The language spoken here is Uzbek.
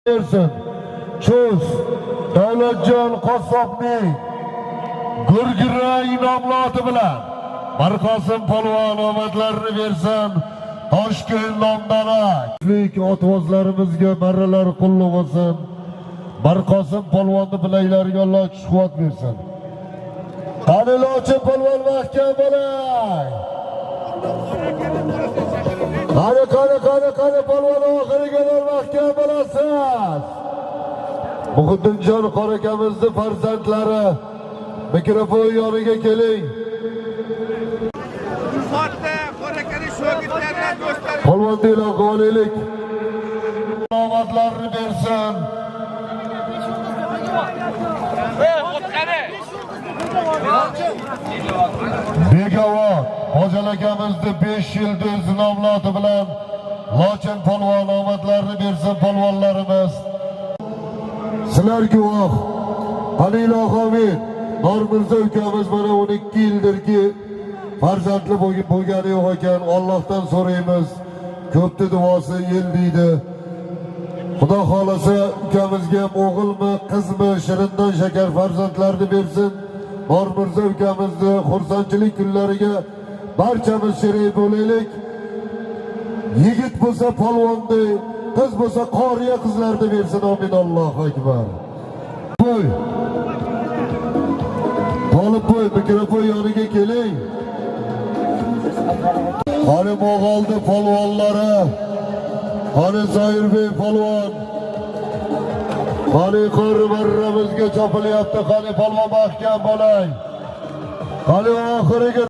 versin. Chus Davlatjon Qassobning Gurgira inomloti bilan Barqosim polvon omadlarini bersin. Toshkent nomdana O'zbek otvozlarimizga marralar qulluq bo'lsin. Barqosim polvonni bilaklariga Alloh kuch-quvvat bersin. Qanilochi polvon mahkam bo'ling. Qani polvon oxiriga mahkam bo'lasiz. Muhiddinjon qorakamizning farzandlari mikrofon yoniga keling. Polvon deylar qo'yaylik. Omadlarni bersin. Begavot Hoji akamizning 5 yulduz nomloti bilan Lochin polvon omadlarini bersin polvonlarimiz. Sizlar guvoh. Halila Hamid Normirzo ukamiz mana 12 yildirki farzandli bo'lgani yo'q ekan. Allohdan so'raymiz. Ko'pni duosi yel deydi. Xudo xolasa ukamizga o'g'ilmi, qizmi, shirindan shakar farzandlarni bersin. Normirzo ukamizni xursandchilik kunlariga barchamiz sherik bo'laylik. Yigit bo'lsa polvonni, qiz bo'lsa qoriya qizlarni bersin. Amin. Allohu akbar. Qo'y. Qolib qo'y, mikrofon yoniga keling. Qani Mo'g'oldi polvonlari, qani Zoirbey polvon, qani qirmarramizga chopilyapti, qani polvon mahkam bo'ling. Qani oxiriga